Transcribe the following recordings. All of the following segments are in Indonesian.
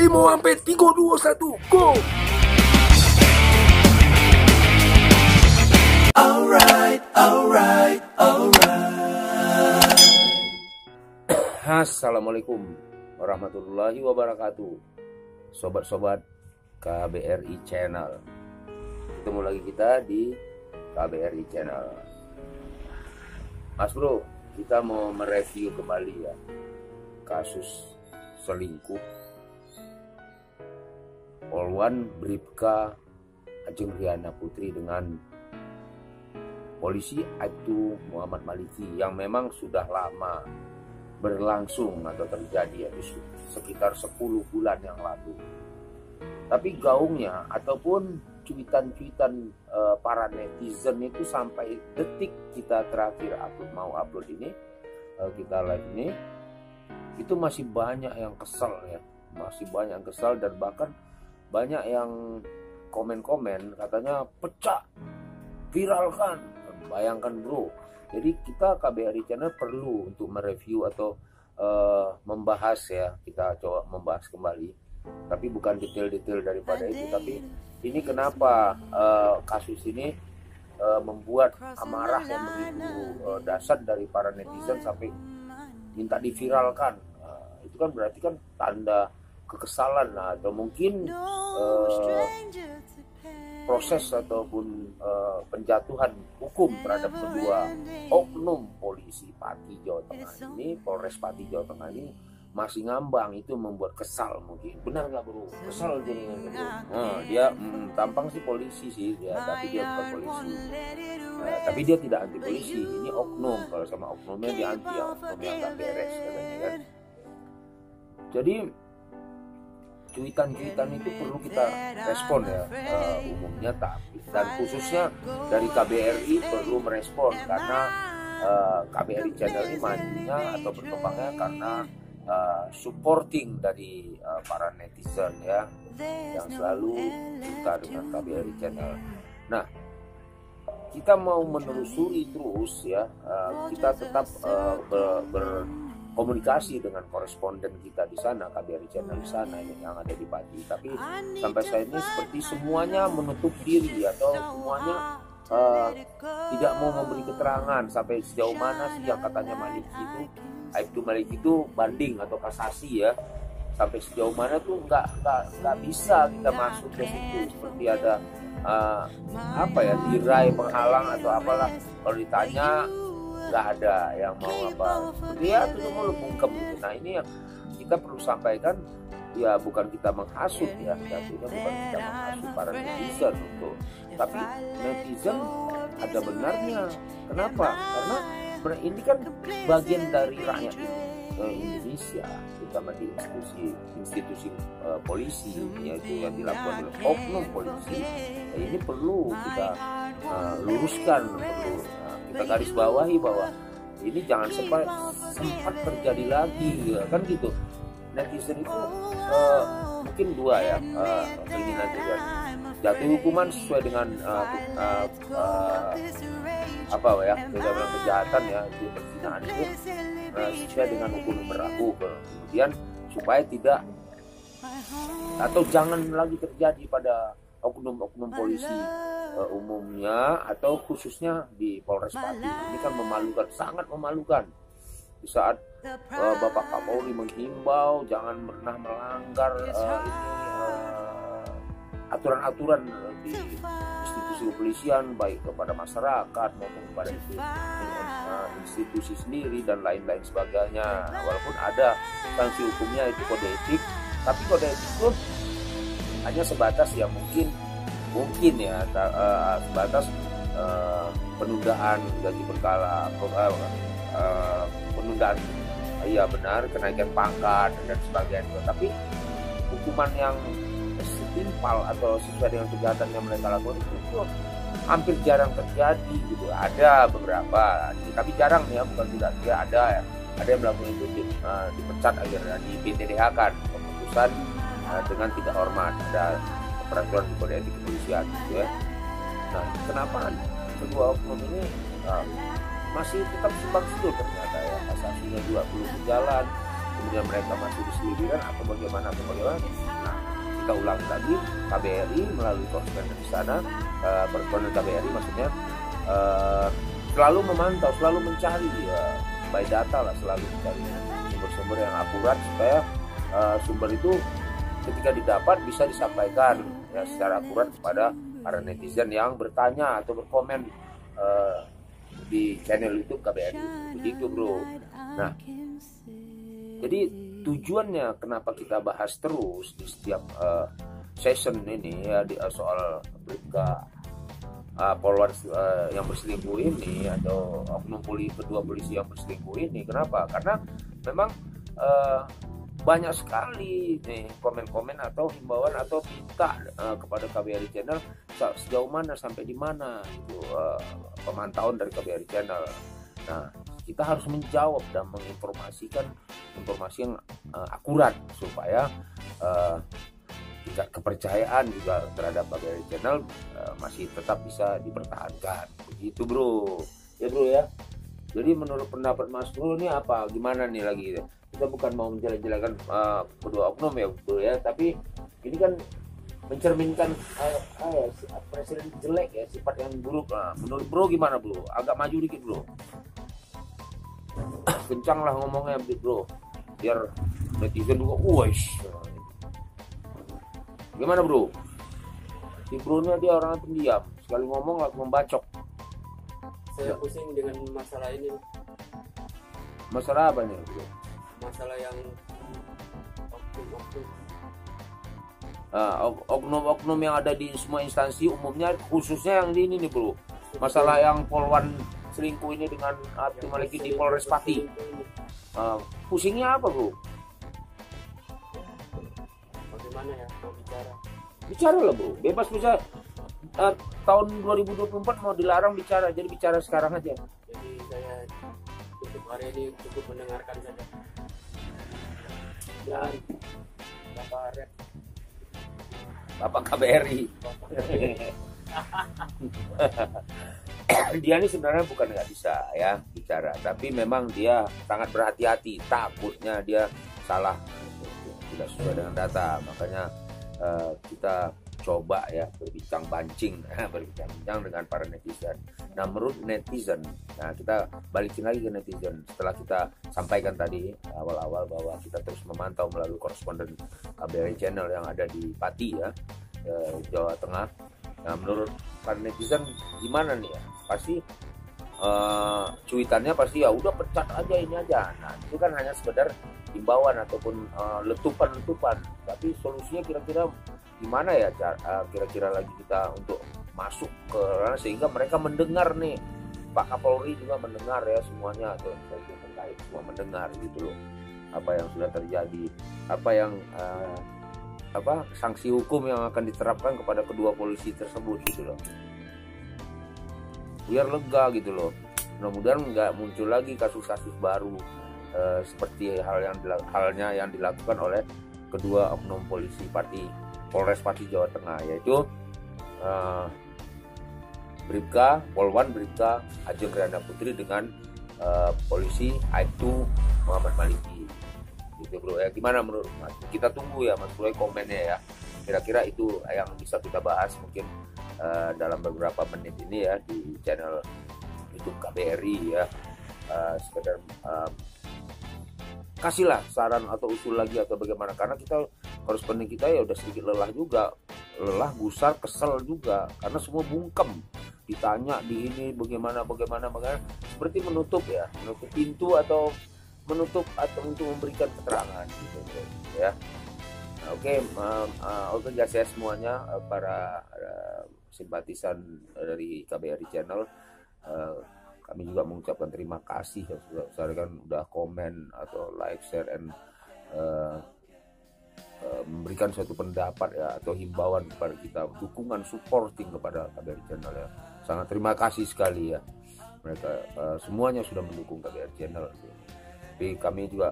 mau sampai 3, 2, 1, go! Alright. Assalamualaikum warahmatullahi wabarakatuh. Sobat-sobat KBRI Channel, ketemu lagi kita di KBRI Channel. Mas bro, kita mau mereview kembali ya kasus selingkuh Polwan Bribka Ajeng Riana Putri dengan polisi Aibtu Muhammad Maliki yang memang sudah lama berlangsung atau terjadi ya, sekitar 10 bulan yang lalu. Tapi gaungnya ataupun cuitan-cuitan para netizen itu sampai detik kita terakhir mau upload ini, kita live ini, itu masih banyak yang kesel ya, masih banyak yang kesel, dan bahkan banyak yang komen-komen katanya pecah, viralkan. Bayangkan bro, jadi kita KBRI Channel perlu untuk mereview atau membahas ya, kita coba membahas kembali, tapi bukan detail-detail daripada itu. Tapi ini kenapa kasus ini membuat amarah yang begitu dahsyat dari para netizen sampai minta diviralkan. Itu kan berarti kan tanda kekesalan atau mungkin proses ataupun penjatuhan hukum terhadap kedua oknum polisi Pati Jawa Tengah ini, Polres Pati Jawa Tengah ini masih ngambang. Itu membuat kesal mungkin. Benar nggak bro? Kesal jadinya bro. Nah, dia tampang sih polisi sih dia, tapi dia bukan polisi. Tapi dia tidak anti polisi. Ini oknum. Kalau sama oknumnya dia anti, ya oknum yang nggak beres katanya kan. Jadi cuitan-cuitan itu perlu kita respon ya, umumnya, tapi dan khususnya dari KBRI perlu merespon karena KBRI Channel ini majunya atau berkembangnya karena supporting dari para netizen ya yang selalu suka dengan KBRI Channel. Nah, kita mau menelusuri terus ya, kita tetap berkomunikasi dengan koresponden kita di sana, KBRI Channel di sana yang ada di Pati. Tapi sampai saat ini seperti semuanya menutup diri atau semuanya tidak mau memberi keterangan sampai sejauh mana sih yang katanya Maliki itu, Aibtu Maliki itu banding atau kasasi ya. Sampai sejauh mana tuh nggak bisa kita masuk ke situ, seperti ada apa ya, tirai penghalang atau apalah. Kalau ditanya nggak ada yang mau apa, dia tuh mau bungkem gitu. Nah ini yang kita perlu sampaikan ya, bukan kita menghasut ya, jatuhnya bukan kita menghasut para netizen untuk, tapi netizen ada benarnya. Kenapa? Karena ini kan bagian dari rakyat Indonesia, terutama di institusi polisi, yaitu yang dilakukan oleh oknum polisi. Ini perlu kita luruskan, perlu kita garis bawahi bahwa ini jangan sempat terjadi lagi ya, kan gitu. Netizen itu mungkin dua ya, keinginan juga jatuh hukuman sesuai dengan apa ya, tidak bilang kejahatan ya, itu perzinahan itu sesuai dengan hukum yang berlaku. Kemudian supaya tidak atau jangan lagi terjadi pada oknum-oknum polisi umumnya atau khususnya di Polres Pati. Ini kan memalukan, sangat memalukan. Di saat Bapak Kapolri menghimbau jangan pernah melanggar aturan-aturan di institusi kepolisian, baik kepada masyarakat maupun kepada institusi sendiri dan lain-lain sebagainya. Nah, walaupun ada sanksi hukumnya itu kode etik, tapi kode etik itu hanya sebatas ya mungkin ya sebatas penundaan gaji berkala, penundaan iya benar, kenaikan pangkat dan sebagainya. Tapi hukuman yang setimpal atau sesuai dengan kejahatan yang mereka lakukan itu hampir jarang terjadi gitu. Ada beberapa, tapi jarang ya, bukan tidak ada yang melakukan itu, dipecat akhirnya, di PTDH kan, keputusan dengan tidak hormat, ada peraturan di kode etik kepolisian gitu ya. Nah, kenapa kedua oknum ini masih tetap simpang siur ternyata ya, kasasinya juga belum berjalan, kemudian mereka masih diselidikan atau bagaimana. kita ulangi lagi, KBRI melalui koresponden di sana, koresponden KBRI maksudnya, selalu memantau, selalu mencari by data lah, selalu mencari sumber-sumber yang akurat supaya sumber itu ketika didapat bisa disampaikan ya secara akurat kepada para netizen yang bertanya atau berkomen di channel YouTube KBRI. Begitu bro. Nah, jadi tujuannya kenapa kita bahas terus di setiap session ini ya soal Bribka Polwan yang berselingkuh ini atau oknum kedua polisi yang berselingkuh ini. Kenapa? Karena memang banyak sekali nih komen-komen atau himbauan atau minta kepada KBRI Channel sejauh mana, sampai di mana itu pemantauan dari KBRI Channel. Nah, kita harus menjawab dan menginformasikan informasi yang akurat supaya tingkat kepercayaan juga terhadap KBRI Channel masih tetap bisa dipertahankan. Begitu bro. Ya bro ya. Jadi menurut pendapat Mas Bro ini apa? Gimana nih lagi? Kita bukan mau menjelek-jelekan kedua oknum ya bro ya, tapi ini kan mencerminkan presiden jelek ya, sifat yang buruk. Menurut bro gimana bro? Agak maju dikit bro. Kencang lah ngomongnya bro, biar netizen juga uish. Gimana bro? Si bro nya dia orang pendiam, sekali ngomong langsung membacok. Saya pusing dengan masalah ini. Masalah apa nih bro? Masalah yang oknum yang ada di semua instansi umumnya, khususnya yang di ini nih bro, masalah yang Polwan selingkuh ini dengan Abdi Maliki di Polres Pati. Pusingnya apa bro? Bagaimana ya mau bicara lah bro, bebas bisa. Tahun 2024 mau dilarang bicara, jadi bicara sekarang aja. Jadi saya untuk hari ini cukup mendengarkan saja. Dan Bapak KBRI. Dia ini sebenarnya bukan nggak bisa ya bicara, tapi memang dia sangat berhati-hati, takutnya dia salah, tidak sesuai dengan data. Makanya kita coba ya berbincang-bincang dengan para netizen. Nah menurut netizen, nah kita balikin lagi ke netizen setelah kita sampaikan tadi awal-awal bahwa kita terus memantau melalui koresponden KBRI Channel yang ada di Pati ya, Jawa Tengah. Nah menurut para netizen gimana nih ya? Pasti cuitannya pasti ya udah pecat aja ini aja. Nah itu kan hanya sekedar himbauan ataupun letupan-letupan, tapi solusinya kira-kira gimana ya kira-kira lagi kita untuk masuk ke sana sehingga mereka mendengar nih, Pak Kapolri juga mendengar ya semuanya, atau yang terkait semua mendengar gitu loh apa yang sudah terjadi, apa yang sanksi hukum yang akan diterapkan kepada kedua polisi tersebut gitu loh, biar lega gitu loh. Mudah-mudahan nggak muncul lagi kasus-kasus baru seperti halnya yang dilakukan oleh kedua oknum polisi Polres Pati Jawa Tengah, yaitu Bribka Polwan Bribka Ajeng Riana Putri dengan polisi Aibtu Muhammad Maliki gitu bro ya. Gimana menurut Mas? Kita tunggu ya Mas Bro komennya ya, kira-kira itu yang bisa kita bahas mungkin dalam beberapa menit ini ya di channel YouTube KBRI ya. Sekedar kasihlah saran atau usul lagi atau bagaimana, karena kita koresponden kita ya udah sedikit lelah juga, gusar, kesel juga karena semua bungkem ditanya di ini bagaimana seperti menutup pintu atau menutup atau untuk memberikan keterangan gitu ya. Oke guys ya semuanya, para simpatisan dari KBRI Channel, kami juga mengucapkan terima kasih yang sudah komen atau like, share, and memberikan suatu pendapat ya atau himbauan kepada kita, dukungan, supporting kepada KBRI Channel ya. Sangat terima kasih sekali ya, mereka semuanya sudah mendukung KBRI Channel. Tapi kami juga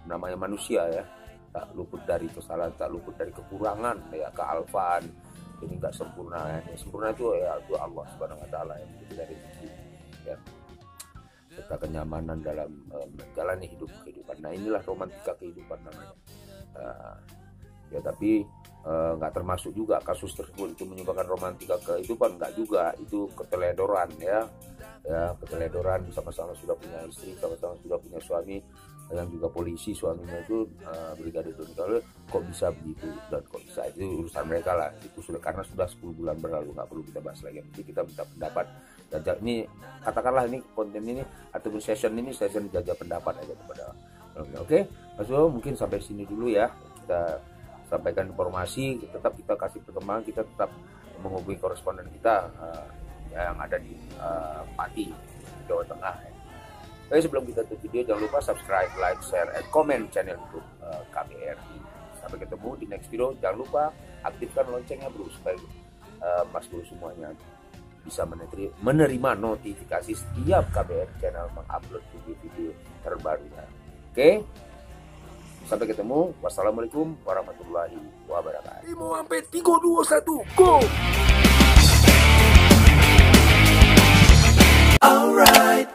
namanya manusia ya, tak luput dari kesalahan, tak luput dari kekurangan ya, kealfaan ini nggak sempurna ya. Sempurna itu ya itu Allah Subhanahu Wa Taala yang itu dari sisi ya, serta kenyamanan dalam menjalani kehidupan. Nah inilah romantika kehidupan namanya. Ya tapi nggak termasuk juga kasus tersebut itu menyebabkan romantika kehidupan, nggak juga, itu keteledoran ya keteledoran, sama-sama sudah punya istri, sama-sama sudah punya suami yang juga polisi, suaminya itu Brigadir Doni Kelawil, kok bisa begitu dan kok bisa, itu urusan mereka lah, itu sudah karena sudah 10 bulan berlalu, nggak perlu kita bahas lagi. Jadi kita minta pendapat, ini katakanlah ini konten ini ataupun session jajah pendapat aja kepada oke. Mas Bro, mungkin sampai sini dulu ya, kita sampaikan informasi, tetap kita kasih perkembangan, kita tetap menghubungi koresponden kita yang ada di Pati, Jawa Tengah. Oke, sebelum kita tutup video, jangan lupa subscribe, like, share, and comment channel YouTube KBRI. Sampai ketemu di next video. Jangan lupa aktifkan loncengnya bro, supaya Mas Bro semuanya bisa menerima notifikasi setiap KBRI channel mengupload video-video terbarunya. Oke, sampai ketemu. Wassalamualaikum warahmatullahi wabarakatuh. 5 sampai 3, 2, 1, go! Alright.